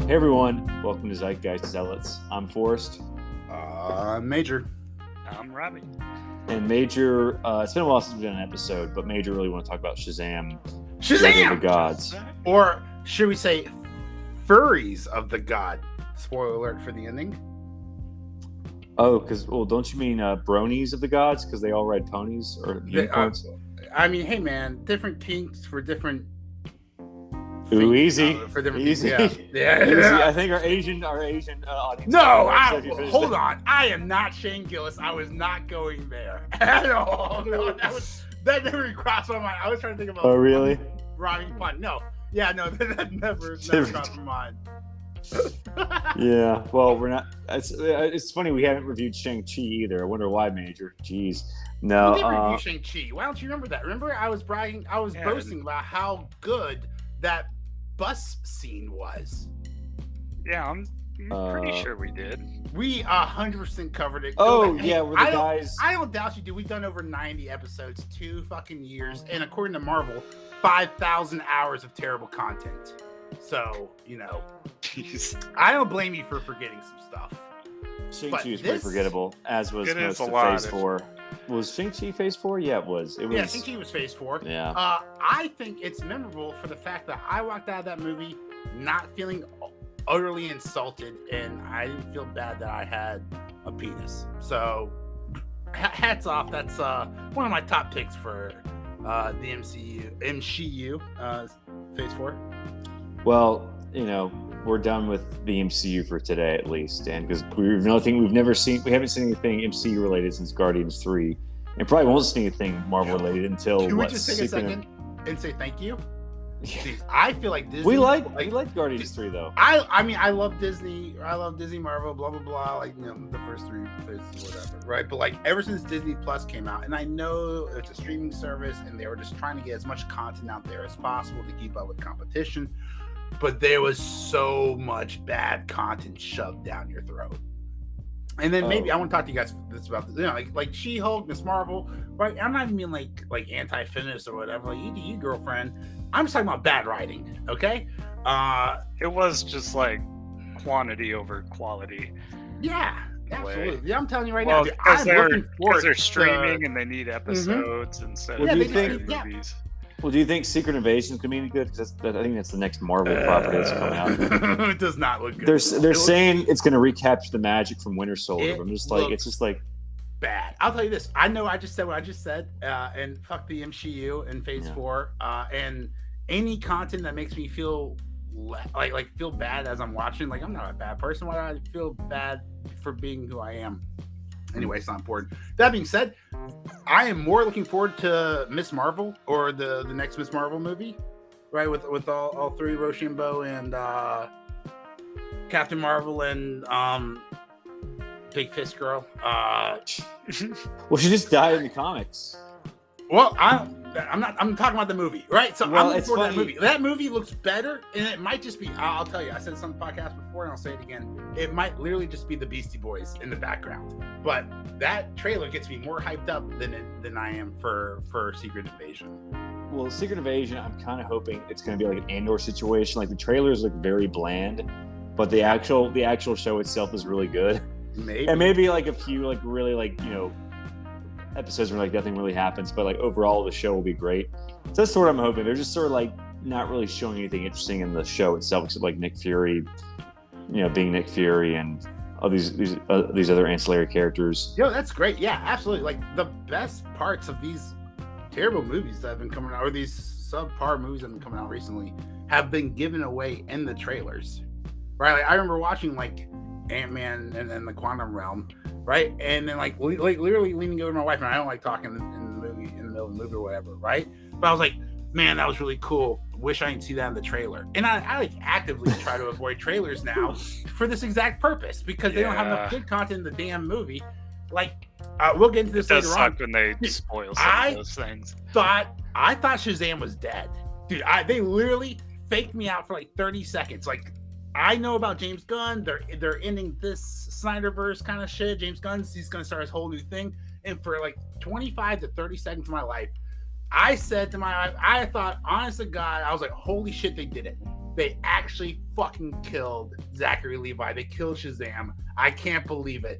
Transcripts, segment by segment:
Hey everyone, welcome to Zeitgeist Zealots. I'm Forrest. Major. I'm Robbie. And Major, it's been a while since we've done an episode, but Major really want to talk about Shazam! Shazam! The Gods. Or should we say Furries of the God? Spoiler alert for the ending. Oh, don't you mean bronies of the gods? Because they all ride ponies or unicorns? I mean, hey man, different kinks for different. Ooh, easy. For different easy. Yeah. Easy. I think our Asian audience. No, hold on. I am not Shane Gillis. I was not going there at all. No, that never crossed my mind. I was trying to think about. Oh, really? Rhyming pun. No. Yeah, no, that never crossed my mind. Yeah, well, we're not. It's funny we haven't reviewed Shang-Chi either. I wonder why, Major. Jeez, no. We did review Shang-Chi. Why don't you remember that? Remember, I was boasting about how good that bus scene was. Yeah, I'm pretty sure we did. We 100% covered it. Oh yeah, we're the guys. I don't doubt you do. We've done over 90 episodes, 2 fucking years, and according to Marvel, 5,000 hours of terrible content. So, Jeez. I don't blame you for forgetting some stuff. Shang-Chi was pretty forgettable, as was most of Phase 4. Was Shang-Chi Phase 4? Yeah, it was. Yeah, Shang-Chi was Phase 4. Yeah. I think it's memorable for the fact that I walked out of that movie not feeling utterly insulted, and I didn't feel bad that I had a penis. So, hats off. That's one of my top picks for the MCU Phase 4. Well, we're done with the MCU for today at least, and because we haven't seen anything MCU related since Guardians 3, and probably won't see anything Marvel related until. Can we just take a second and say thank you? Yeah. Jeez, I feel like Disney. We like Guardians 3 though. I mean, I love Disney. I love Disney, Marvel, blah blah blah. Like the first 3 phases, whatever, right? But like ever since Disney Plus came out, and I know it's a streaming service, and they were just trying to get as much content out there as possible to keep up with competition. But there was so much bad content shoved down your throat. And then maybe I want to talk to you guys about this. Like She-Hulk, Miss Marvel, right? I'm not even being like anti-feminist or whatever. Like, you do you, girlfriend. I'm just talking about bad writing, okay? It was just like quantity over quality. Yeah, absolutely. Yeah, I'm telling you right now. Because they're streaming and they need episodes instead of movies. Well, do you think Secret Invasion is going to be any good? Because I think that's the next Marvel property that's coming out. It does not look good. They're saying it's going to recapture the magic from Winter Soldier. It's just like bad. I'll tell you this. I know I just said what I just said, and fuck the MCU and Phase 4, and any content that makes me feel like feel bad as I'm watching. Like, I'm not a bad person. Why do I feel bad for being who I am? Anyway, it's not important. That being said, I am more looking forward to Miss Marvel or the next Miss Marvel movie, right? With all 3, Rochambeau and Captain Marvel and Big Fist Girl. Well, she just died in the comics. Well, I'm talking about the movie, right? So I'm looking forward to that movie. That movie looks better, and it might just be. I'll tell you. I said this on the podcast before, and I'll say it again. It might literally just be the Beastie Boys in the background. But that trailer gets me more hyped up than I am for Secret Invasion. Well, Secret Invasion, I'm kind of hoping it's going to be like an Andor situation. Like the trailers look very bland, but the actual show itself is really good. Maybe like a few like really like episodes where like nothing really happens, but like overall the show will be great. So that's sort of what I'm hoping. They're just sort of like not really showing anything interesting in the show itself, except like Nick Fury, being Nick Fury and all these other ancillary characters. Yo, that's great. Yeah, absolutely. Like the best parts of these terrible movies that have been coming out, or these subpar movies that have been coming out recently, have been given away in the trailers. Right? Like I remember watching like Ant-Man and the Quantum Realm. Right, and then like literally leaning over to my wife, and I don't like talking in the middle of the movie or whatever, right? But I was like, man, that was really cool. Wish I didn't see that in the trailer. And I like actively try to avoid trailers now for this exact purpose because they don't have enough good content in the damn movie. Like, we'll get into this later on. It does suck when they spoil some of those things. I thought Shazam was dead, dude. They literally faked me out for like 30 seconds, like. I know about James Gunn. They're ending this Snyderverse kind of shit. James Gunn's he's gonna start his whole new thing. And for like 25 to 30 seconds of my life, I said to my wife, I thought, honest to God, I was like, holy shit, they did it. They actually fucking killed Zachary Levi. They killed Shazam. I can't believe it.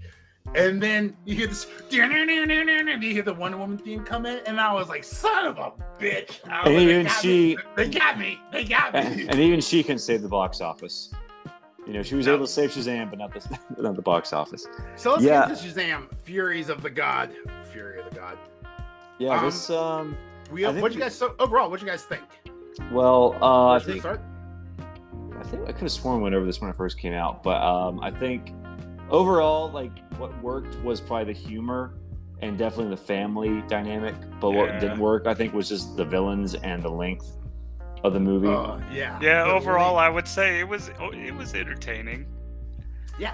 And then you hear this, you hear the Wonder Woman theme come in, and I was like, son of a bitch. And even they got me. And even she can save the box office. You know, she was able to save Shazam, but not the box office. So let's get into Shazam, Fury of the God. Yeah, what'd you guys think? Well, I think I could have sworn we went over this when it first came out, but I think overall, like, what worked was probably the humor and definitely the family dynamic. But what didn't work, I think, was just the villains and the length of the movie. Overall, I would say it was entertaining. Yeah,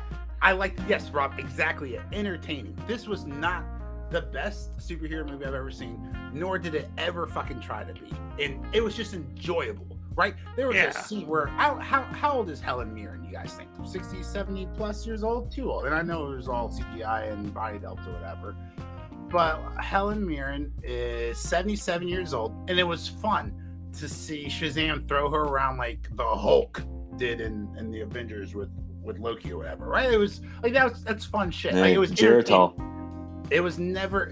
yes, Rob, exactly it. Entertaining. This was not the best superhero movie I've ever seen, nor did it ever fucking try to be. And it was just enjoyable. Right? There was a scene where, how old is Helen Mirren, you guys think? 60, 70 plus years old? Too old. And I know it was all CGI and body doubt or whatever. But Helen Mirren is 77 years old, and it was fun to see Shazam throw her around like the Hulk did in the Avengers with Loki or whatever, right? It was like that's fun shit. Like, it was Geritol. It was never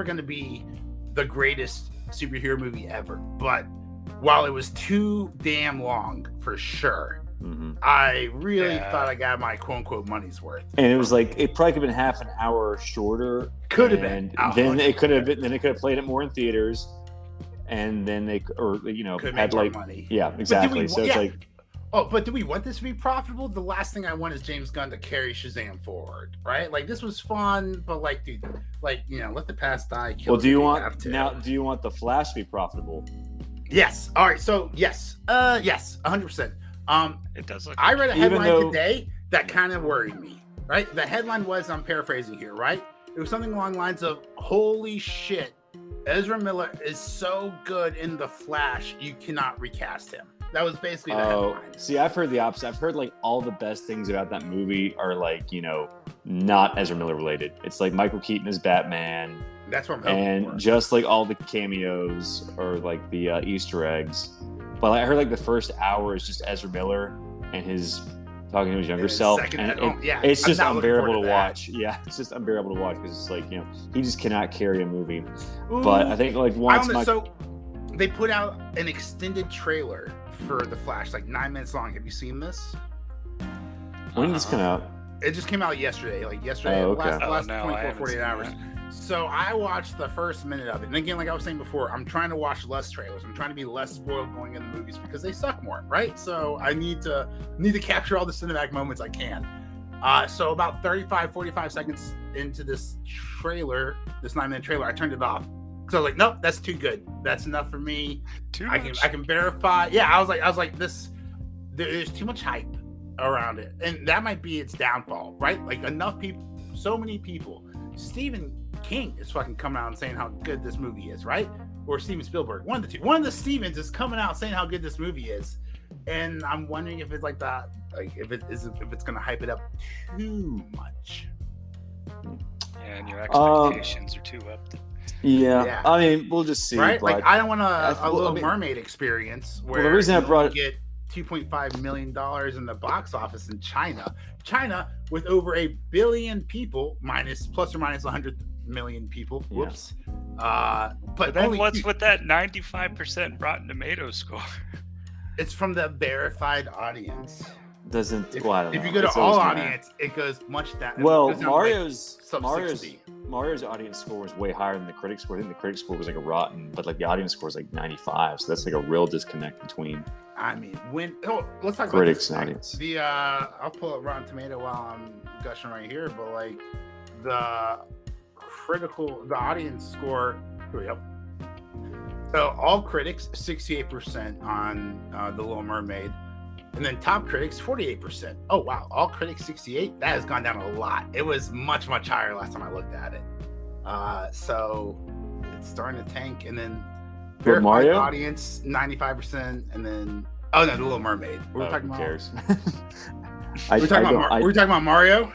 going to be the greatest superhero movie ever, but while it was too damn long for sure, I really thought I got my quote unquote money's worth. And it was like, it probably could have been half an hour shorter. Could have been. Then it could have played it more in theaters, and then could had make more money. Yeah, exactly. It's like, but do we want this to be profitable? The last thing I want is James Gunn to carry Shazam forward, right? Like, this was fun, but like, dude, like, let the past die. Do you want the Flash to be profitable? Yes. All right. So yes, 100%. It does look. I read a headline today that kind of worried me. Right. The headline was, I'm paraphrasing here, right? It was something along the lines of, "Holy shit, Ezra Miller is so good in the Flash, you cannot recast him." That was basically the headline. See, I've heard the opposite. I've heard like all the best things about that movie are like, not Ezra Miller related. It's like Michael Keaton as Batman. That's what I'm hoping for. Just like all the cameos or like the Easter eggs. But I heard like the first hour is just Ezra Miller and his talking to his younger self. It's just unbearable to watch. Yeah, it's just unbearable to watch because it's like, he just cannot carry a movie. Ooh, but I think like so they put out an extended trailer for The Flash, like 9 minutes long. Have you seen this? When did this come out? It just came out yesterday. Last 24, 48 hours. So I watched the first minute of it. And again, like I was saying before, I'm trying to watch less trailers. I'm trying to be less spoiled going in the movies because they suck more, right? So I need to capture all the cinematic moments I can. So about 35, 45 seconds into this trailer, this 9-minute trailer, I turned it off. Because I was like, nope, that's too good. That's enough for me. I can verify. Yeah, I was like, there's too much hype around it. And that might be its downfall, right? Like, enough people, so many people. Stephen King is fucking coming out and saying how good this movie is, right? Or Steven Spielberg, one of the two. One of the Stevens is coming out saying how good this movie is, and I'm wondering if it's like that, like if it's gonna hype it up too much. Yeah, and your expectations are too up. Yeah, I mean, we'll just see. Right? Like, I don't want a Little Mermaid experience where the reason I brought it, get $2.5 million in the box office in China with over 1 billion people, plus or minus 100 million people. Whoops. But then what's with that 95% Rotten Tomatoes score? It's from the verified audience. If you go to all audience, it goes much down. Well, Mario's audience score was way higher than the critic score. I think the critic score was like a rotten, but like the audience score was like 95. So that's like a real disconnect between. I mean, let's talk critics about and audience. I'll pull up Rotten Tomato while I'm gushing right here, but like the audience score. Here we go. So all critics 68% on The Little Mermaid, and then top critics 48%. Oh wow, all critics 68. That has gone down a lot. It was much higher last time I looked at it. So it's starting to tank, and then. Mario? Audience 95%, and then The Little Mermaid. We're talking about. Cares? We're talking about Mario.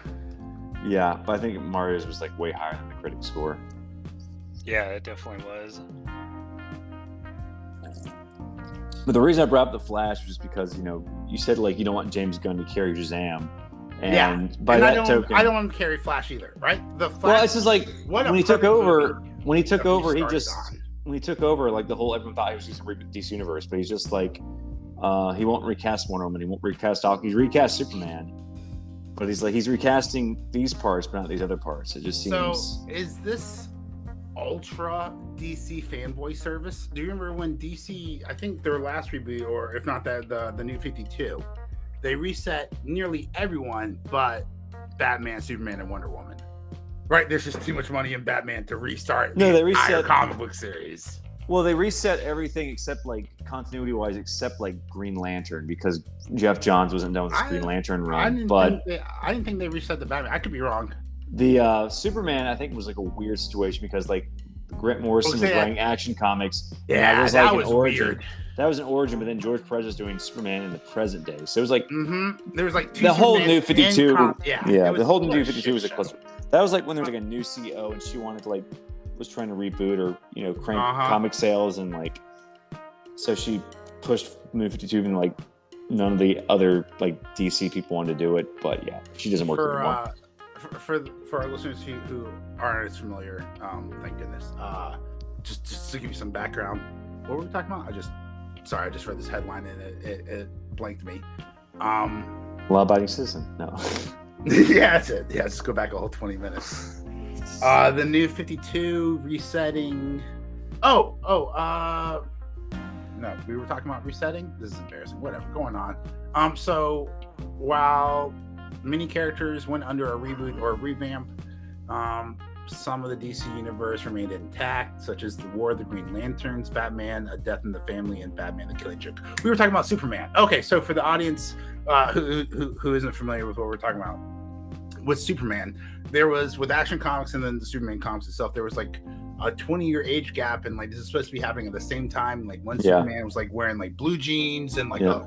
Yeah, but I think Mario's was like way higher than the critic score. Yeah, it definitely was. But the reason I brought up the Flash was just because you said like you don't want James Gunn to carry Shazam. And by and that token, I don't want to carry Flash either, right? The Flash. Well, it's just like when he took over, like the whole everyone thought he was using DC Universe, but he's just like he won't recast Wonder Woman, he won't recast Hawk, he's recast Superman, but he's recasting these parts, but not these other parts. It just seems. So is this ultra DC fanboy service? Do you remember when DC? I think their last reboot, or if not that, the New 52. They reset nearly everyone but Batman, Superman, and Wonder Woman. Right? There's just too much money in Batman to restart the entire comic book series. Well, they reset everything except like continuity-wise, except like Green Lantern, because Jeff Johns wasn't done with his Green Lantern run. I didn't think they reset the Batman. I could be wrong. The Superman, I think, was like a weird situation because like Grant Morrison was writing Action Comics. Yeah, that was weird. That was an origin, but then George Perez is doing Superman in the present day. So it was like there was like the whole New 52. The whole New 52 was a cluster. That was like when there was like a new CEO and she wanted to like was trying to reboot or crank comic sales, and like so she pushed New 52 and like none of the other like DC people wanted to do it. But yeah, she doesn't work anymore. For our listeners who aren't as familiar, thank goodness. Just to give you some background, what were we talking about? I just read this headline and it blanked me. Law-abiding citizen. No. Yeah, that's it. Yeah, just go back a whole 20 minutes. The New 52 resetting. No, we were talking about resetting. This is embarrassing. Whatever, going on. So while many characters went under a reboot or a revamp, some of the DC universe remained intact, such as the War of the Green Lanterns, Batman, A Death in the Family, and Batman the Killing Joke. We were talking about Superman. Okay, so for the audience who isn't familiar with what we're talking about, with Superman, there was, with Action Comics and then the Superman comics itself, there was like a 20-year age gap, and like this is supposed to be happening at the same time. Like when Superman was like wearing like blue jeans and like a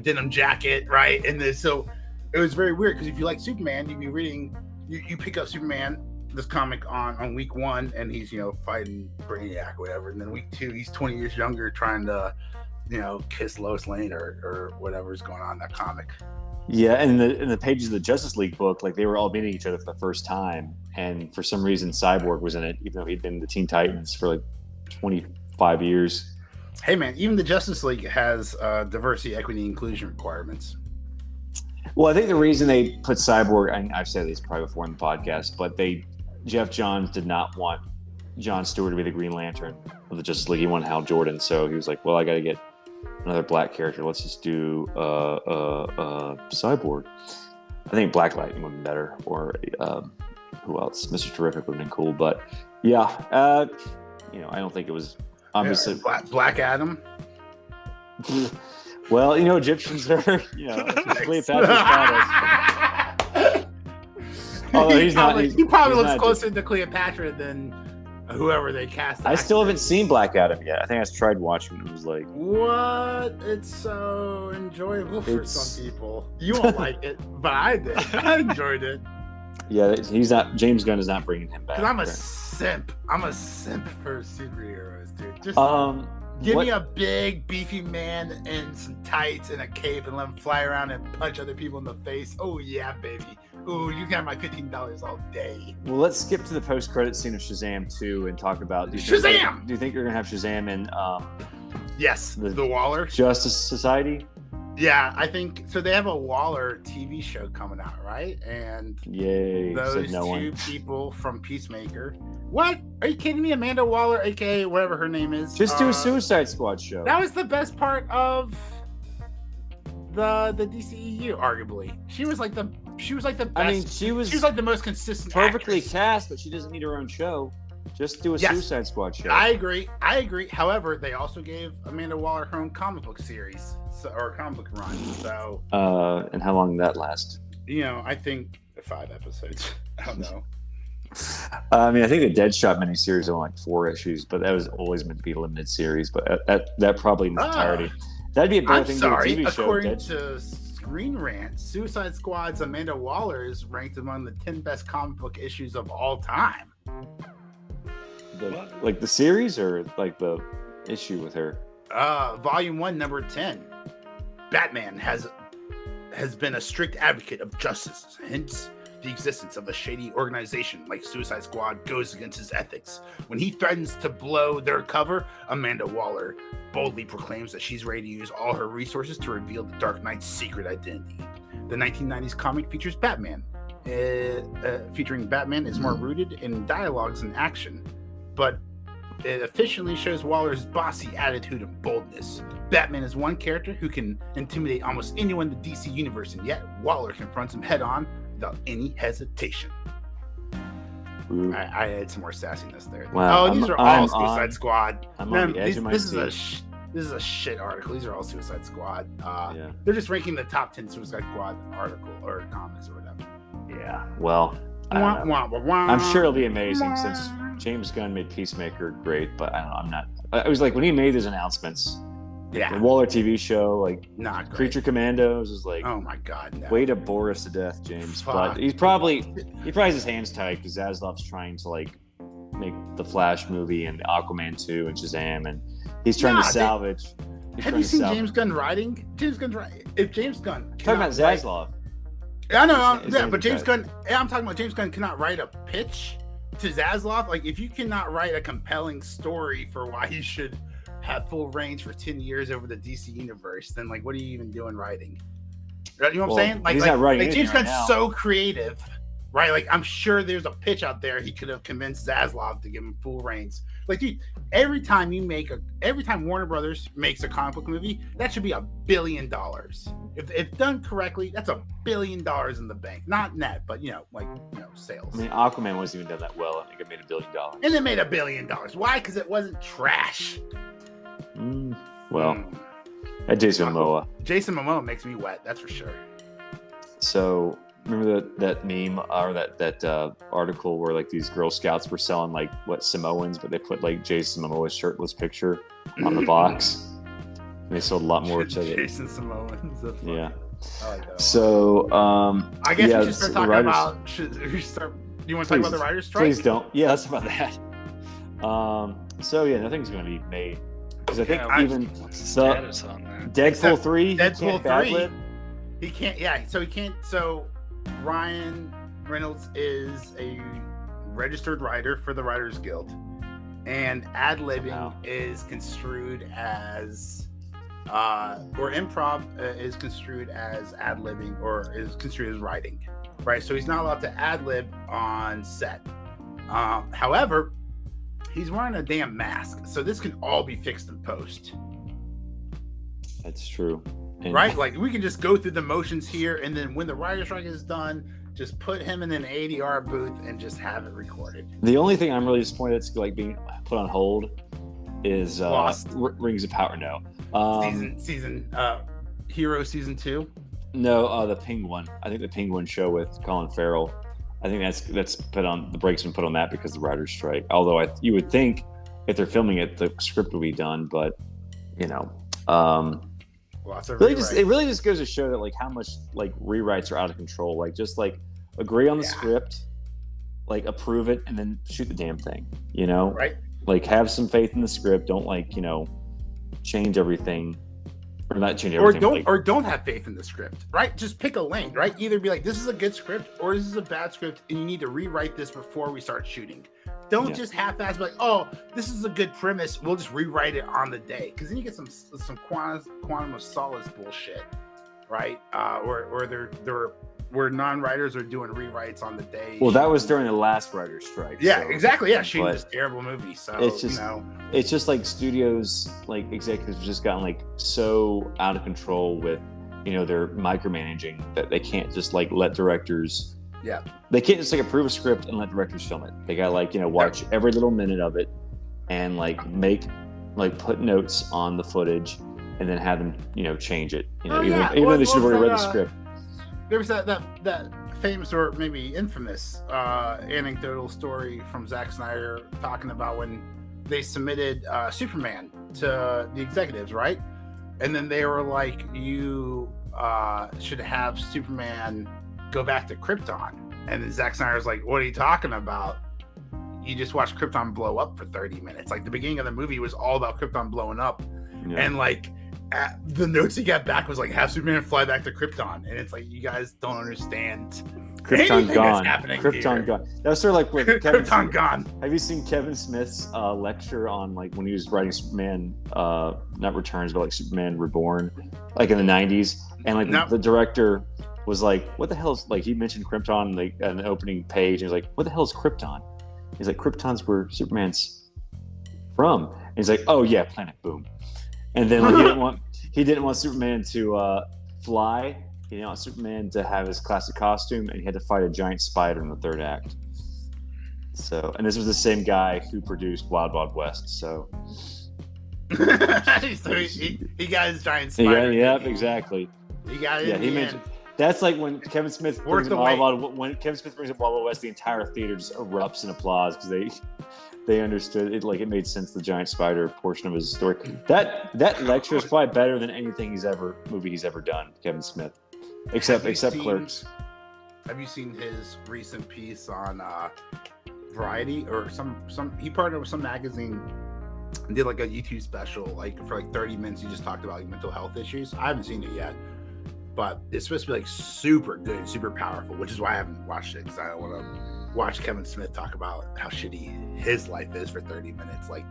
denim jacket, right? And so it was very weird because if you like Superman, you'd be reading. You pick up Superman, this comic on week 1, and he's fighting Brainiac or whatever, and then week 2 he's 20 years younger trying to kiss Lois Lane or whatever's going on in that comic. Yeah, and in the pages of the Justice League book, like they were all meeting each other for the first time, and for some reason Cyborg was in it, even though he'd been in the Teen Titans for like 25 years. Hey man, even the Justice League has diversity, equity, inclusion requirements. Well, I think the reason they put Cyborg, and I've said this probably before in the podcast, but Jeff Johns did not want John Stewart to be the Green Lantern of the Justice League. He wanted Hal Jordan, so he was like, well, I got to get another black character. Let's just do Cyborg. I think Black Lightning would have been better, or who else? Mr. Terrific would have been cool, but yeah, I don't think it was obviously Black Adam. Well, Egyptians are, Cleopatra's goddess. Although he probably looks closer to Cleopatra than whoever they cast. I still haven't seen Black Adam yet. I think I tried watching it. It was like, what? It's so enjoyable for some people. You won't like it, but I did. I enjoyed it. Yeah, James Gunn is not bringing him back. Because I'm a simp. I'm a simp for superheroes, dude. Just give me a big, beefy man in some tights and a cape and let him fly around and punch other people in the face. Oh, yeah, baby. Ooh, you got my $15 all day. Well, let's skip to the post-credit scene of Shazam 2 and talk about... Do you think you're going to have Shazam in... yes, the Waller. Justice Society? Yeah, I think... So they have a Waller TV show coming out, right? And yay, those two people from Peacemaker... What? Are you kidding me? Amanda Waller, a.k.a. whatever her name is. Just do a Suicide Squad show. That was the best part of the DCEU, arguably. She was like the best. I mean, she was like the most consistent perfectly actress. cast, but she doesn't need her own show. Just do a Suicide Squad show. I agree. However, they also gave Amanda Waller her own comic book series or comic book run. So and how long did that last? I think 5 episodes. I don't know. I mean, I think the Deadshot miniseries only like 4 issues, but that was always meant to be a limited series. But that probably in its entirety. That'd be a better thing to do a TV show. According to Screen Rant, Suicide Squad's Amanda Waller is ranked among the 10 best comic book issues of all time. Like the series or like the issue with her? Volume 1, number 10. Batman has been a strict advocate of justice, hence the existence of a shady organization like Suicide Squad goes against his ethics. When he threatens to blow their cover, Amanda Waller boldly proclaims that she's ready to use all her resources to reveal the Dark Knight's secret identity. The 1990s comic features Batman. Featuring Batman is more rooted in dialogues and action, but it efficiently shows Waller's bossy attitude and boldness. Batman is one character who can intimidate almost anyone in the DC universe, and yet Waller confronts him head-on without any hesitation. I had some more sassiness there. Wow, these are all Suicide Squad. I'm on the edge of my seat. This is a shit article. These are all Suicide Squad. They're just ranking the top 10 Suicide Squad article or comics or whatever. Yeah. Well, I'm sure it'll be amazing since James Gunn made Peacemaker great, but I don't know. I'm not. I was like, when he made those announcements, the Waller TV show, like not Creature Commandos, is like, oh my god, no. Way to bore us to death, James. Fuck. But he probably has his hands tied because Zaslav's trying to like make the Flash movie and Aquaman 2 and Shazam, and he's trying to salvage. Have you seen James Gunn writing? If James Gunn talking about Zaslav. I know, but James Gunn. I'm talking about James Gunn cannot write a pitch to Zaslav. Like, if you cannot write a compelling story for why he should have full reigns for 10 years over the DC universe, then like, what are you even doing writing? You know what I'm saying? Like, he's not writing James Gunn's right so creative, right? Like, I'm sure there's a pitch out there he could have convinced Zaslav to give him full reigns. Like, dude, every time Warner Brothers makes a comic book movie, that should be $1 billion. If done correctly, that's $1 billion in the bank. Not net, but sales. I mean, Aquaman wasn't even done that well. I think it made $1 billion. And it made $1 billion. Why? Because it wasn't trash. Jason Momoa. Jason Momoa makes me wet. That's for sure. So remember that meme or that article where like these Girl Scouts were selling like Samoans, but they put like Jason Momoa's shirtless picture on the box. And they sold a lot more to Jason Samoans. Yeah. I like that. So I guess we should start talking about. Do you want to talk about the writers' strike? Please don't. Yeah, that's about that. Nothing's going to be made because I think even what's the status on that? Deadpool 3. Deadpool 3. He can't. Yeah. So he can't. So Ryan Reynolds is a registered writer for the Writers Guild, and ad-libbing is construed as or improv is construed as ad-libbing or is construed as writing, right? So he's not allowed to ad-lib on set. However, he's wearing a damn mask, so this can all be fixed in post. That's true. Right? Like, we can just go through the motions here, and then when the writer's strike is done, just put him in an ADR booth and just have it recorded. The only thing I'm really disappointed it's like being put on hold is Rings of Power. No. Hero season 2. No, the Penguin. I think the Penguin show with Colin Farrell. I think that's put on the brakes been put on that because of the writer's strike. Although you would think if they're filming it, the script will be done, but it really just goes to show that like how much like rewrites are out of control. Like just like agree on the script, like approve it, and then shoot the damn thing. Right? Like have some faith in the script. Don't change everything, or not change everything. Or don't have faith in the script. Right? Just pick a lane. Right? Either be like, this is a good script, or this is a bad script, and you need to rewrite this before we start shooting. Don't just half-ass be like, oh, this is a good premise, we'll just rewrite it on the day. Because then you get some quantum of solace bullshit, right? Where non-writers are doing rewrites on the day. Well, that was during the last writer's strike. Yeah, exactly. Yeah, shooting this terrible movie. So it's just like studios, like executives, just gotten like so out of control with their micromanaging that they can't just like let directors. Yeah, they can't just like approve a script and let directors film it. They gotta watch every little minute of it and put notes on the footage and then have them change it. Even though they should have already read the script. There was that famous or maybe infamous anecdotal story from Zack Snyder talking about when they submitted Superman to the executives, right? And then they were like, you should have Superman go back to Krypton. And then Zack Snyder's like, what are you talking about? You just watched Krypton blow up for 30 minutes. Like, the beginning of the movie was all about Krypton blowing up. and like the notes he got back was like, have Superman fly back to Krypton, and it's like, you guys don't understand. Krypton gone. Krypton gone. That's sort of like with Krypton gone. Have you seen Kevin Smith's lecture on like when he was writing Superman, not Returns, but like Superman Reborn, like in the 90s, and like the director was like, "What the hell is like?" He mentioned Krypton like an opening page, and he was like, "What the hell is Krypton?" He's like, "Krypton's where Superman's from." And he's like, "Oh yeah, Planet Boom." And then like he didn't want Superman to fly. He didn't want Superman to have his classic costume, and he had to fight a giant spider in the third act. So, and this was the same guy who produced Wild Wild West. So, he got his giant spider. Yeah, exactly. He got it. Yeah, he mentioned. That's like when Kevin Smith brings up Wild Wild West, the entire theater just erupts in applause because they understood it. Like it made sense, the giant spider portion of his story. That lecture is probably better than anything he's ever done, Kevin Smith, except Clerks. Have you seen his recent piece on Variety or some? He partnered with some magazine and did like a YouTube special, like for like 30 minutes. He just talked about like mental health issues. I haven't seen it yet, but it's supposed to be like super good, super powerful, which is why I haven't watched it, because I don't want to watch Kevin Smith talk about how shitty his life is for 30 minutes. Like,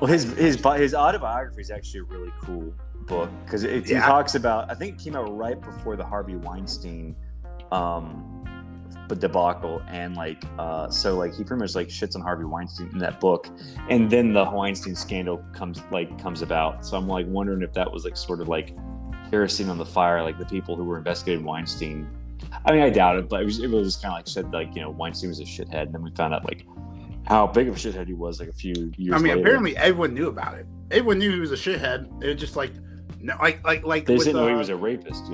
well, his autobiography is actually a really cool book because he talks about. I think it came out right before the Harvey Weinstein debacle, and so he pretty much like shits on Harvey Weinstein in that book, and then the Weinstein scandal comes about. So I'm like wondering if that was like sort of like kerosene on the fire, like the people who were investigating Weinstein. I mean, I doubt it, but it was just kind of like said like, Weinstein was a shithead, and then we found out like how big of a shithead he was like a few years later. Apparently everyone knew about it. Everyone knew he was a shithead. It was just like they didn't know he was a rapist,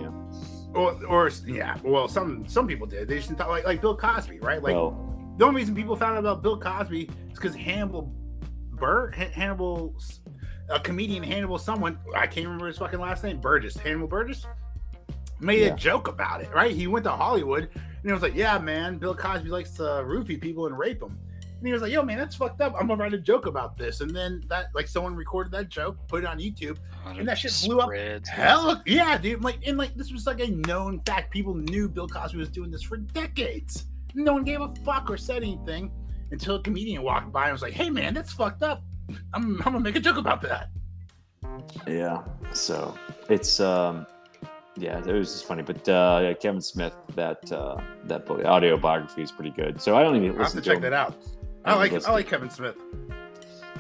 Well, some people did. They just thought like Bill Cosby, right? Like the only reason people found out about Bill Cosby is because Hannibal, a comedian, Hannibal someone, I can't remember his fucking last name, Hannibal Burgess, made a joke about it, right? He went to Hollywood and he was like, yeah, man, Bill Cosby likes to roofie people and rape them. And he was like, yo, man, that's fucked up. I'm gonna write a joke about this. And then that, like, someone recorded that joke, put it on YouTube, and that shit blew up. Hell yeah, dude. This was like a known fact. People knew Bill Cosby was doing this for decades. No one gave a fuck or said anything until a comedian walked by and was like, hey, man, that's fucked up. I'm gonna make a joke about that. Yeah. So it's it was just funny. But Kevin Smith, that book, audio biography is pretty good. So I don't even listen to. I'll have to check that out. I like Kevin Smith.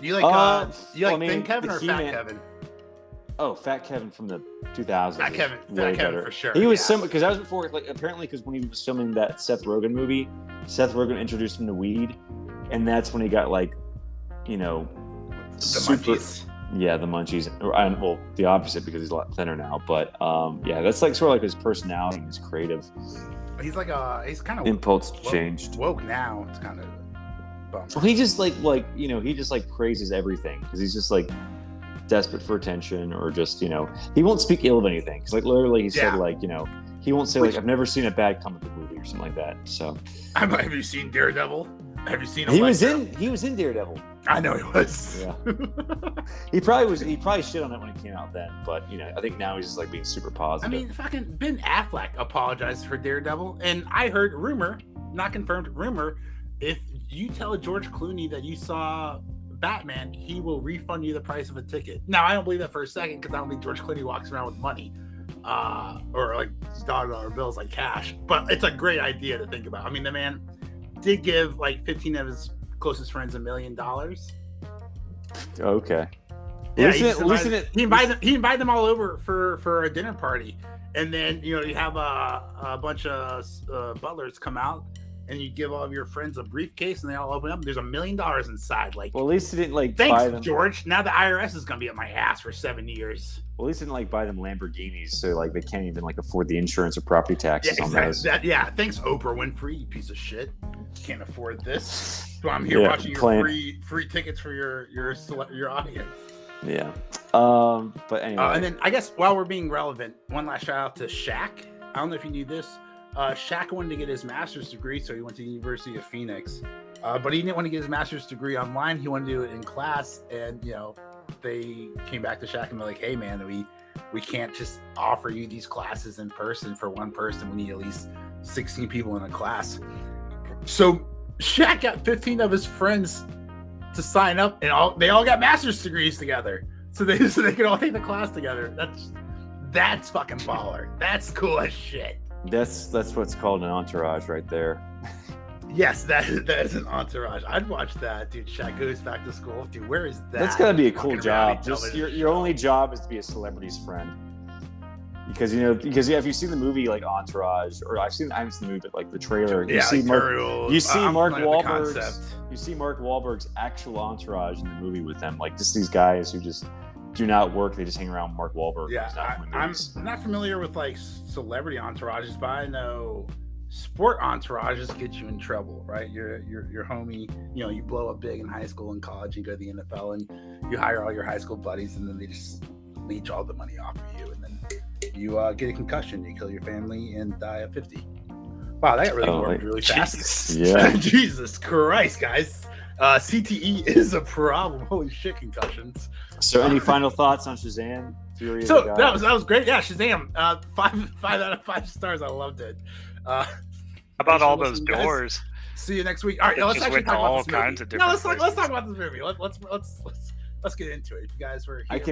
Do you like Thin Kevin or Fat Kevin? Oh, Fat Kevin from the 2000s. Fat Kevin for sure. He was because that was before, apparently, because when he was filming that Seth Rogen movie, Seth Rogen introduced him to weed, and that's when he got the munchies. Yeah, the munchies. Well, the opposite, because he's a lot thinner now. But that's like sort of like his personality and his creative. He's he's kind of impulse changed. Woke now. It's kind of. Well, he just he just praises everything because he's just desperate for attention, or just he won't speak ill of anything. Because literally he said he won't say I've never seen a bad comic book movie or something like that. So have you seen Daredevil? Have you seen he was in Daredevil. I know he was. Yeah. he probably shit on it when it came out then, but I think now he's just being super positive. I mean, fucking Ben Affleck apologized for Daredevil, and I heard rumor, not confirmed, rumor, if you tell George Clooney that you saw Batman, he will refund you the price of a ticket. Now, I don't believe that for a second, because I don't think George Clooney walks around with money, or dollar bills like cash. But it's a great idea to think about. I mean, the man did give 15 of his closest friends $1 million. Okay. Yeah, he invited them all over for a dinner party, and then you have a bunch of butlers come out, and you give all of your friends a briefcase, and they all open up. There's $1 million inside. Well, at least he didn't thanks, buy them. George. Now the IRS is gonna be at my ass for 7 years. Well, at least he didn't buy them Lamborghinis, so they can't even afford the insurance or property taxes on those. Thanks, Oprah Winfrey, you piece of shit. Can't afford this. So I'm here watching your free tickets for your audience. Yeah. But anyway. And then I guess while we're being relevant, one last shout out to Shaq. I don't know if you knew this. Shaq wanted to get his master's degree, so he went to the University of Phoenix. But he didn't want to get his master's degree online. He wanted to do it in class. And, if they came back to Shaq and be like, hey man, we can't just offer you these classes in person for one person. We need at least 16 people in a class. So Shaq got 15 of his friends to sign up, and they all got master's degrees together. So they could all take the class together. That's fucking baller. That's cool as shit. That's what's called an entourage right there. Yes, that is an entourage. I'd watch that, dude. Shaq goes back to school, dude. Where is that? That's gotta be a cool job. Just your only job is to be a celebrity's friend. Because if you see the movie like Entourage, or I haven't seen the movie, but like the trailer, you see Mark Wahlberg's actual entourage in the movie with them, like just these guys who just do not work. They just hang around with Mark Wahlberg. Yeah, I'm not familiar with like celebrity entourages, but I know sport entourages get you in trouble, right? Your homie, you blow up big in high school and college, you go to the NFL, and you hire all your high school buddies, and then they just leech all the money off of you, and then you get a concussion, you kill your family, and die at 50. Wow, that got really warmed really fast. Yeah. Jesus Christ, guys. CTE is a problem. Holy shit, concussions. So any final thoughts on Shazam? Fury so that was great. Yeah, Shazam. 5 out of 5 stars. I loved it. About all those doors. Guys. See you next week. All right, let's actually talk about this movie. Let's talk about this movie. Let's get into it. If you guys were here,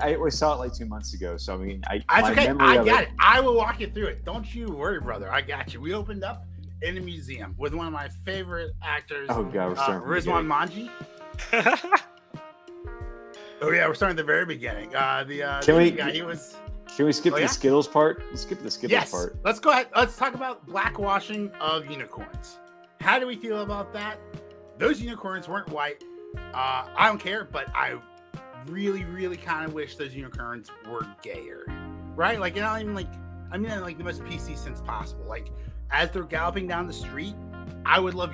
I saw it like 2 months ago, so I mean, I got it. I will walk you through it. Don't you worry, brother. I got you. We opened up in a museum with one of my favorite actors. Oh god, Rizwan Manji. Oh yeah, we're starting at the very beginning. Can we skip the Skittles part? Let's skip the Skittles part. Let's go ahead. Let's talk about blackwashing of unicorns. How do we feel about that? Those unicorns weren't white. I don't care, but I really, really kind of wish those unicorns were gayer, right? Like, not even like, I mean, like the most PC sense possible. Like, as they're galloping down the street, I would love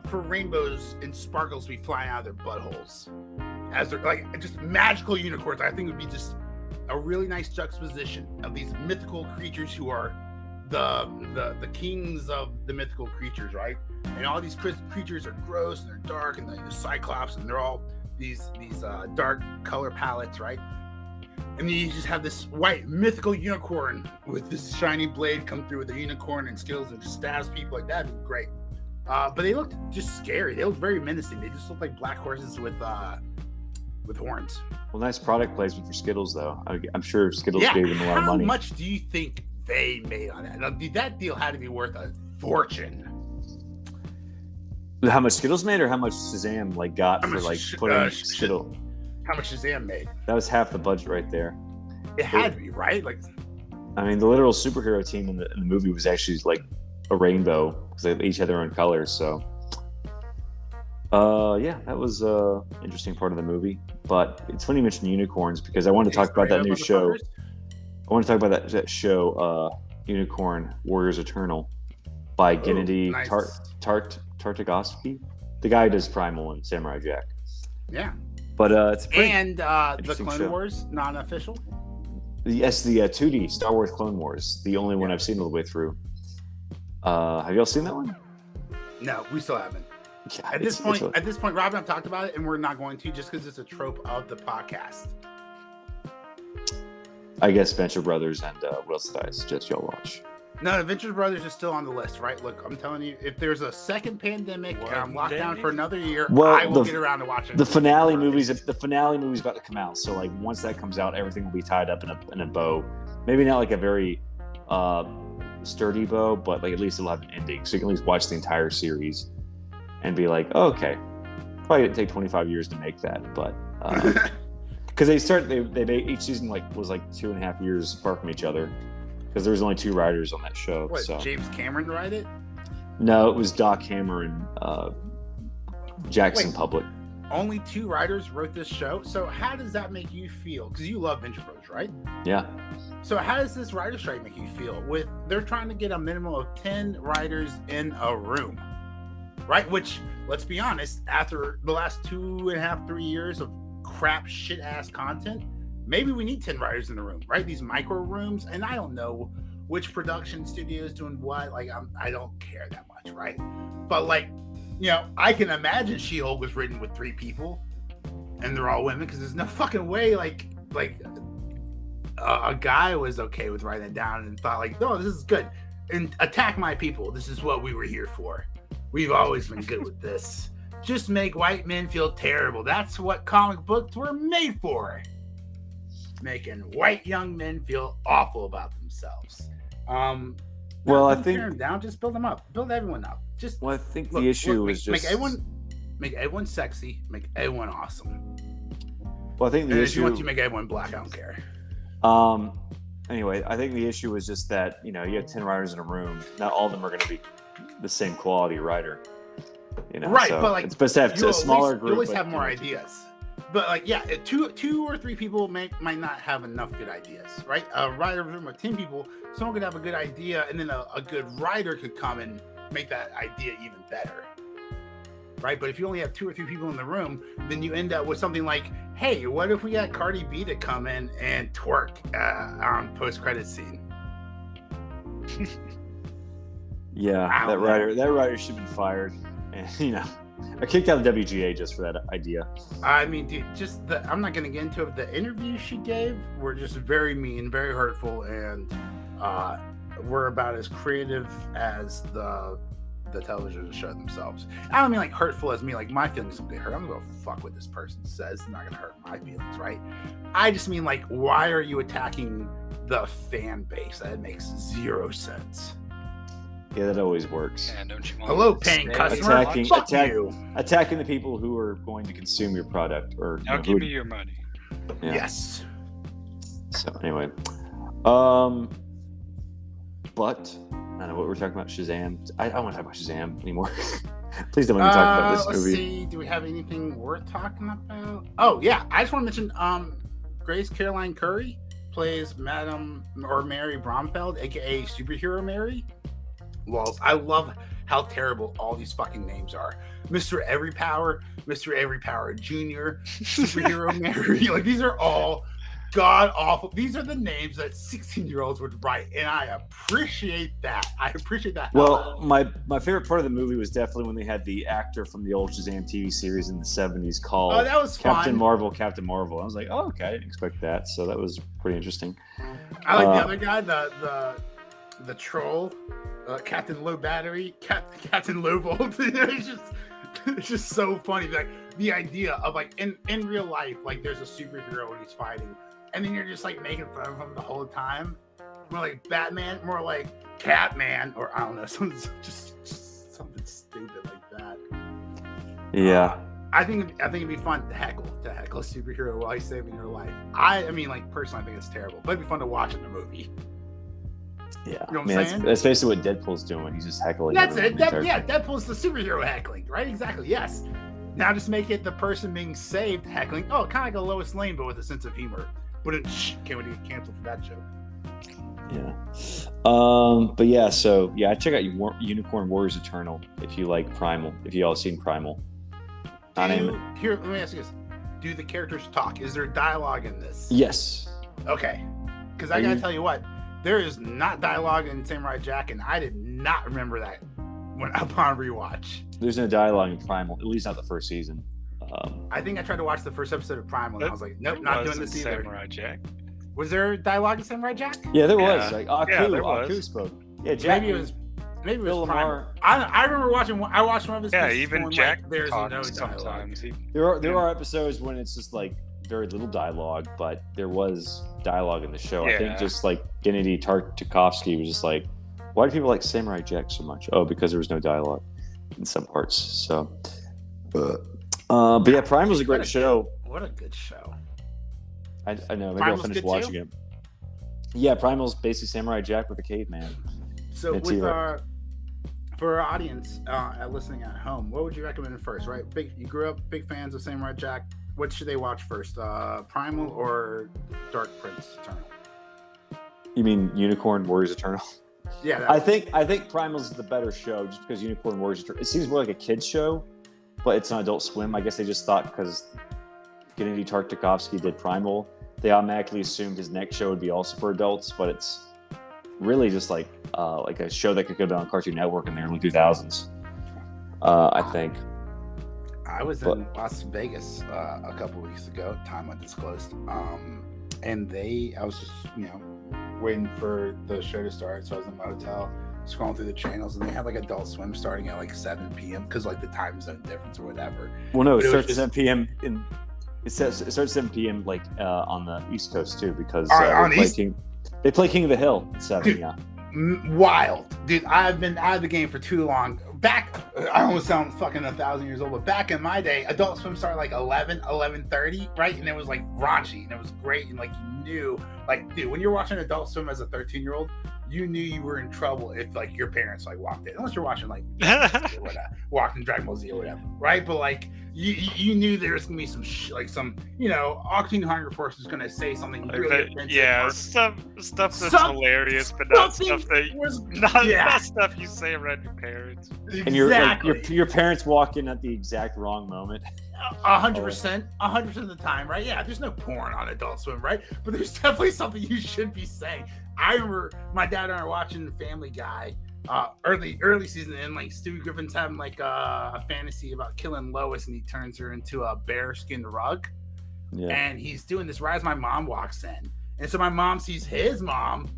for rainbows and sparkles to be flying out of their buttholes. As they're like just magical unicorns, I think would be just a really nice juxtaposition of these mythical creatures who are the kings of the mythical creatures, right? And all these creatures are gross and they're dark, and the Cyclops, and they're all these dark color palettes, right? And then you just have this white mythical unicorn with this shiny blade come through with the unicorn and skills and just stabs people like that. It'd be great. But they looked just scary. They looked very menacing. They just looked like black horses with horns. Well, nice product placement for Skittles, though. I'm sure Skittles gave them a lot of money. How much do you think they made on that? Now, that deal had to be worth a fortune. How much Skittles made, or how much Shazam got for putting Skittles? How much Shazam made? That was half the budget right there. It had to be, right? Like, I mean, the literal superhero team in the movie was actually like a rainbow because they each had their own colors. So, that was an interesting part of the movie. But it's funny you mentioned unicorns because I wanted to talk about that new show. I want to talk about that show, Unicorn Warriors Eternal, by Gennady Tartakovsky, the guy who does Primal and Samurai Jack. Yeah. But it's the Clone Wars non-official. Yes, the 2D Star Wars Clone Wars, the only one I've seen all the way through. Have y'all seen that one? No, we still haven't. Yeah, at this point, Rob and I've talked about it, and we're not going to just because it's a trope of the podcast. I guess Venture Brothers and what else did I suggest y'all watch? No, Venture Brothers is still on the list, right? Look, I'm telling you, if there's a second pandemic and I'm locked down for another year, I will get around to watching the finale movies. The finale movie's about to come out, so like once that comes out, everything will be tied up in a bow. Maybe not like a very sturdy bow, but like at least it'll have an ending, so you can at least watch the entire series and be like, oh, okay, probably didn't take 25 years to make that, but because they made each season was 2.5 years apart from each other. Because there was only 2 writers on that show. What, James Cameron write it? No, it was Doc Hammer and Jackson Public. Only 2 writers wrote this show? So how does that make you feel? Because you love Venture Brothers, right? Yeah. So how does this writer strike make you feel? They're trying to get a minimum of 10 writers in a room, right? Which, let's be honest, after the last 2.5, 3 years of crap shit-ass content, maybe we need 10 writers in the room, right? These micro rooms, and I don't know which production studio is doing what. I don't care that much, right? But I can imagine She-Hulk was written with 3 people, and they're all women, because there's no fucking way a guy was okay with writing it down and thought like, no, this is good, and attack my people. This is what we were here for. We've always been good with this. Just make white men feel terrible. That's what comic books were made for. Making white young men feel awful about themselves. Well, I think tear them down, just build them up. Build everyone up. I think the issue was just make everyone sexy, make everyone awesome. Well, I think the issue. If you want to make everyone black, I don't care. Anyway, I think the issue was just that, you have 10 writers in a room. Not all of them are going to be the same quality writer. Right, so but like it's best to have a smaller group. You always have more ideas. But like, yeah, two or three people might not have enough good ideas, right? A writer room of 10 people, someone could have a good idea, and then a good writer could come and make that idea even better, right? But if you only have 2 or 3 people in the room, then you end up with something like, hey, what if we got Cardi B to come in and twerk on post-credit scene? Yeah, that writer should be fired, and I kicked out the WGA just for that idea. I mean, dude, I'm not going to get into it. The interviews she gave were just very mean, very hurtful, and were about as creative as the television show themselves. I don't mean like hurtful as me, like my feelings don't get hurt. I'm going to fuck what this person says. It's not going to hurt my feelings, right? I just mean like, why are you attacking the fan base? That makes zero sense. Yeah, that always works. Yeah, don't you want Hello, paying customer. Attacking the people who are going to consume your product, or now give me your money. Yeah. Yes. So anyway, but I don't know what we're talking about. Shazam. I don't want to talk about Shazam anymore. Please don't make me talk about this movie. Let's see. Do we have anything worth talking about? Oh yeah, I just want to mention Grace Caroline Curry plays Madam or Mary Bromfeld, aka Superhero Mary. I love how terrible all these fucking names are. Mr. Everypower, Mr. Everypower Jr., Superhero Mary. Like, these are all god awful. These are the names that 16-year-olds would write, and I appreciate that. Well, my favorite part of the movie was definitely when they had the actor from the old Shazam TV series in the 70s called that was Captain fun. Marvel. I was like, oh, okay, I didn't expect that. So that was pretty interesting. I like the other guy, the troll, Captain Low Battery, Captain Low Volt. It's just so funny. Like the idea of like in real life, like there's a superhero and he's fighting, and then you're just like making fun of him the whole time. More like Batman, more like Catman, or I don't know, something something stupid like that. Yeah. I think it'd be fun to heckle a superhero while he's saving your life. I mean, like personally, I think it's terrible, but it'd be fun to watch in the movie. Yeah, you know what I'm saying? That's basically what Deadpool's doing. He's just heckling. That's it. Deadpool's the superhero heckling, right? Exactly. Yes. Now just make it the person being saved heckling. Oh, kind of like a Lois Lane, but with a sense of humor. Can't wait to get canceled for that joke. Yeah. But yeah. So yeah, check out Unicorn Warriors Eternal if you like Primal. If you all seen Primal. Here, let me ask you this: do the characters talk? Is there dialogue in this? Yes. Okay. Because I gotta tell you what. There is not dialogue in Samurai Jack, and I did not remember that upon rewatch. There's no dialogue in Primal, at least not the first season. I think I tried to watch the first episode of Primal, and I was like, nope, not doing this either. Samurai Jack. Was there dialogue in Samurai Jack? Yeah, there was. Like Aku spoke. Yeah, Jack. Maybe it was Primal. I remember watching. I watched one of his. Yeah, even Jack. Like, there's no sometimes. There are episodes when it's just like very little dialogue, but there was dialogue in the show. Yeah. I think just like Gennady Tartakovsky was just like, why do people like Samurai Jack so much? Oh, because there was no dialogue in some parts. So, but yeah, Primal's a great show. What a good show. I know. Maybe I'll finish watching it. Yeah, Primal's basically Samurai Jack with a caveman. So for our audience listening at home, what would you recommend first? Right, you grew up big fans of Samurai Jack. What should they watch first, Primal or Dark Prince Eternal? You mean Unicorn Warriors Eternal? Yeah, I think Primal's the better show just because Unicorn Warriors Eternal. It seems more like a kid's show, but it's on Adult Swim. I guess they just thought because Gennady Tartakovsky did Primal, they automatically assumed his next show would be also for adults, but it's really just like a show that could have been on Cartoon Network in the early 2000s. I think. I was in Las Vegas a couple weeks ago. Time undisclosed. And I was just, waiting for the show to start. So I was in my hotel, scrolling through the channels, and they had like Adult Swim starting at like 7 p.m. because like the time zone difference or whatever. Well, no, it starts at 7 p.m. It starts at 7 p.m. like on the East Coast too, because they play King of the Hill at 7. Dude, wild, dude. I've been out of the game for too long. I almost sound fucking 1,000 years old, but back in my day, Adult Swim started like 11:30, right? And it was like raunchy, and it was great, and like you knew, like, dude, when you're watching Adult Swim as a 13-year-old, you knew you were in trouble if like your parents like walked in, unless you're watching like walking Dragon Ball Z or whatever, right? But like you knew there was gonna be some like some Octane Hunger Force is gonna say something like really offensive. Yeah, stuff that's hilarious, but not stuff that not stuff you say around your parents. And your parents walk in at the exact wrong moment. 100% of the time, right? Yeah, there's no porn on Adult Swim, right? But there's definitely something you should be saying. I remember my dad and I were watching Family Guy early season, and like Stewie Griffin's having like a fantasy about killing Lois, and he turns her into a bearskin rug. Yeah. And he's doing this right as my mom walks in, and so my mom sees his mom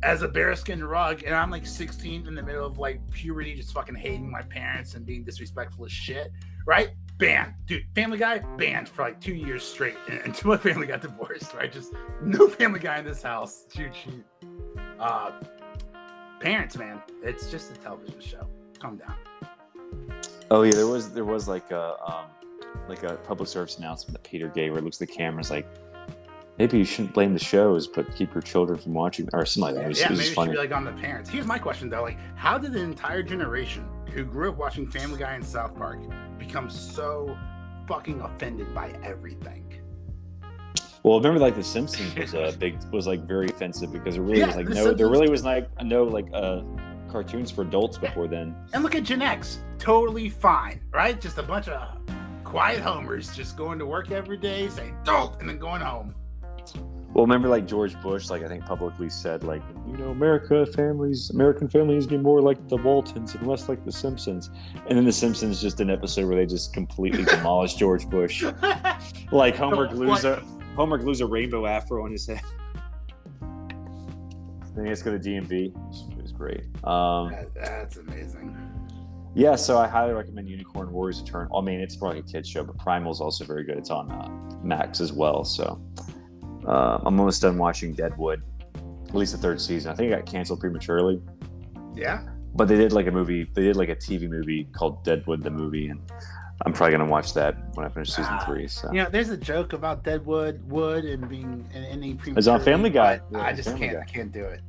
as a bearskin rug, and I'm like 16 in the middle of like puberty, just fucking hating my parents and being disrespectful as shit, right? Banned, dude. Family Guy banned for like 2 years straight until my family got divorced, right? Just no Family Guy in this house. Shoot. Parents, man, it's just a television show. Calm down. Oh yeah, there was like a public service announcement that Peter gave where it looks at the cameras like, maybe you shouldn't blame the shows, but keep your children from watching, or something like that. Maybe it should be like on the parents. Here's my question though: like, how did the entire generation who grew up watching Family Guy and South Park become so fucking offended by everything? Well, remember, like The Simpsons was like very offensive because it really was like there really was like no cartoons for adults before then. And look at Gen X, totally fine, right? Just a bunch of quiet homers just going to work every day, saying "adult" and then going home. Well, remember, like George Bush, like I think publicly said, like, American families be more like the Waltons and less like the Simpsons. And then the Simpsons just an episode where they just completely demolished George Bush. Like Homer glues a rainbow afro on his head. Then he has to go to DMV. It was great. That's amazing. Yeah, so I highly recommend Unicorn Warriors Return. I mean, it's probably a kid's show, but Primal is also very good. It's on Max as well. So I'm almost done watching Deadwood, at least the 3rd season. I think it got canceled prematurely. Yeah. But they did like a movie. They did like a TV movie called Deadwood the movie, and I'm probably gonna watch that when I finish season 3. So there's a joke about Deadwood and being and ending prematurely. It's on Family Guy. I just can't. I can't do it.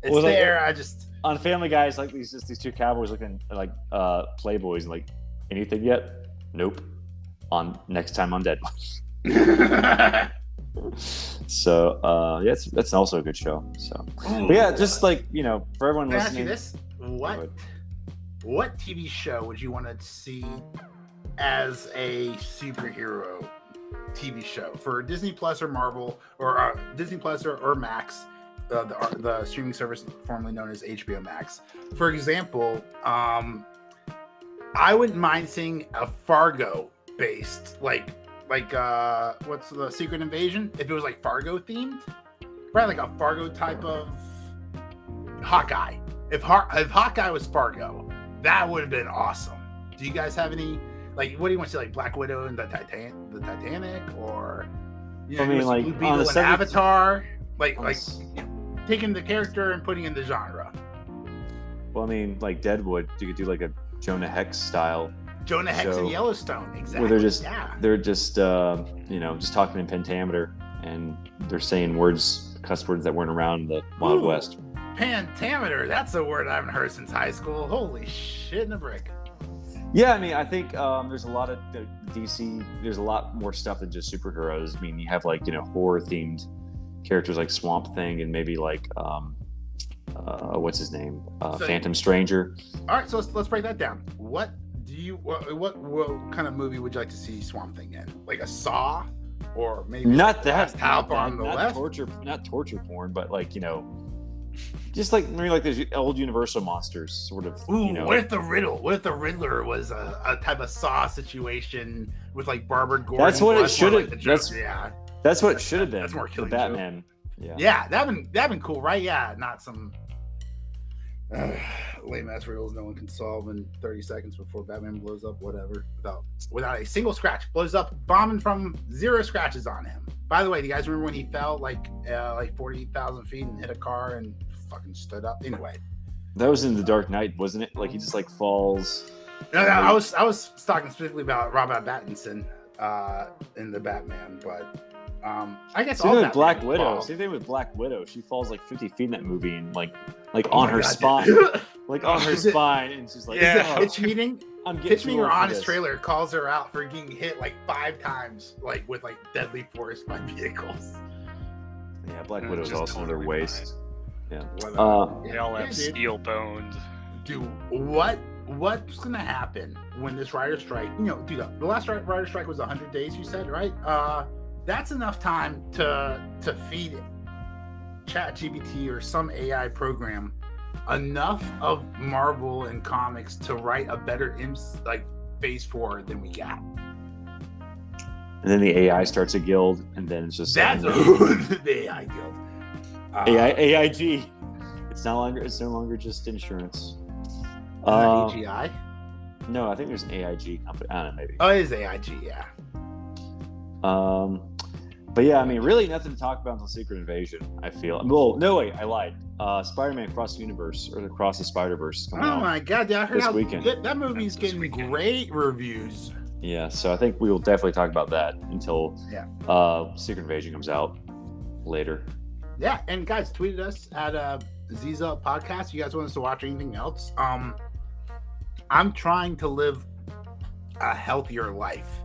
It's there. I just on Family Guy. It's like these 2 cowboys looking like playboys and like, anything yet? Nope. On next time on Deadwood. So that's also a good show. So but yeah, just like for everyone listening. Ask you this: what TV show would you want to see as a superhero TV show for Disney Plus or Marvel or Disney Plus or Max, the streaming service formerly known as HBO Max? For example, I wouldn't mind seeing a Fargo based like what's the Secret Invasion, if it was like Fargo themed, right? Like a Fargo type of Hawkeye. If Hawkeye was Fargo, that would have been awesome. Do you guys have any, like, what do you want to see, like Black Widow and the Titanic, or I mean, like Blue Beetle and Avatar, like taking the character and putting in the genre? Well, I mean, like Deadwood, you could do like a Jonah Hex style. Jonah Hex in Yellowstone, exactly. Where they're just just talking in pentameter, and they're saying cuss words that weren't around the Wild West. Pentameter, that's a word I haven't heard since high school. Holy shit in a brick. Yeah, I mean, I think there's a lot of DC. There's a lot more stuff than just superheroes. I mean, you have like horror themed characters like Swamp Thing and maybe like what's his name, Phantom Stranger. All right, so let's break that down. What kind of movie would you like to see Swamp Thing in? Like a Saw, or maybe not that Help on the Left? Not torture porn, but like Just like maybe like those old Universal monsters, sort of. Ooh, You know. what if the Riddler was a type of Saw situation with like Barbara Gordon? That's what it should have. Yeah, that's what it should have been. That's more Killing Batman. Joke. Yeah, that'd been cool, right? Yeah, not some lame ass riddles no one can solve in 30 seconds before Batman blows up. Whatever, without a single scratch, blows up, bombing from 0 scratches on him. By the way, do you guys remember when he fell like 40,000 feet and hit a car and fucking stood up? Anyway, that was in The Dark Knight, wasn't it? Like he just like falls. No, I was talking specifically about Robert Pattinson in the Batman, but I guess all that. Black Widow. Same thing with Black Widow. She falls like 50 feet in that movie and like on her spine, like on her spine, and she's like, "Is it pitch meeting?" Pitch Meeting or Honest Trailer calls her out for getting hit like 5 times, like with like deadly force by vehicles. Yeah, Black Widow is also their waist. Yeah, they all have steel bones. Dude, what's gonna happen when this writer strike? You know, dude, the last writer strike was 100 days. You said, right? That's enough time to feed ChatGPT or some AI program enough of Marvel and comics to write a better Phase 4 than we got. And then the AI starts a guild, and then it's just that's the AI guild. AIG. It's no longer just insurance. AGI? No, I think there's an AIG company. I don't know, maybe. Oh, it is AIG, yeah. But yeah, I mean, really nothing to talk about until Secret Invasion, I feel. Well, no, wait, I lied. Spider-Man Across the Universe, or Across the Spider-Verse. Oh my God, yeah, I heard this weekend. That movie's getting great reviews. Yeah, so I think we will definitely talk about that until Secret Invasion comes out later. Yeah, and guys, tweeted us at Ziza Podcast. If you guys want us to watch anything else? I'm trying to live a healthier life.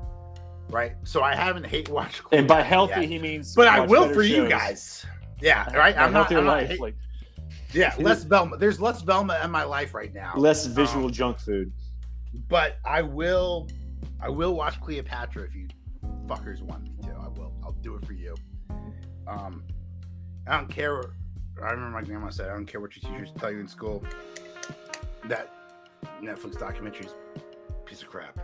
Right, so I haven't hate watched. And by healthy, he means. But I will for you guys. Yeah, right. I'm not. Life, less Velma. There's less Velma in my life right now. Less visual junk food. But I will watch Cleopatra if you fuckers want me to. I will. I'll do it for you. I don't care. I remember my grandma said, "I don't care what your teachers tell you in school. That Netflix documentary's a piece of crap."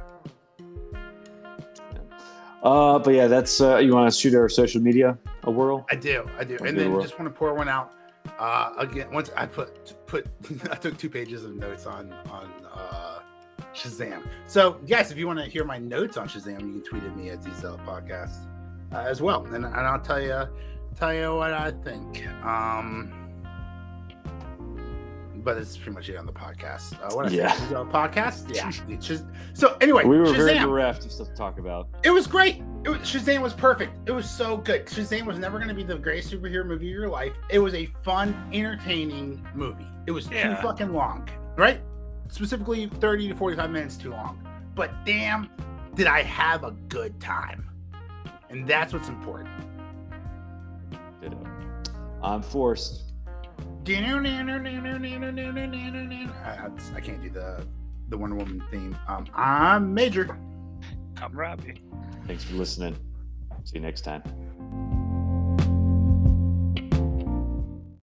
But yeah, that's you want to shoot our social media a whirl? I do, and then just want to pour one out. Again, once I I took 2 pages of notes on Shazam. So guys, if you want to hear my notes on Shazam, you can tweet at me at Zeitgeist Podcast as well, and I'll tell you what I think. But it's pretty much it on the podcast. What I think podcast? Yeah. So anyway, we were Shazam. very bereft of stuff to talk about. It was great. Shazam was perfect. It was so good. Shazam was never going to be the greatest superhero movie of your life. It was a fun, entertaining movie. It was too fucking long, right? Specifically 30 to 45 minutes too long. But damn, did I have a good time. And that's what's important. I'm forced. I can't do the Wonder Woman theme. I'm Major. I'm Robbie. Thanks for listening. See you next time.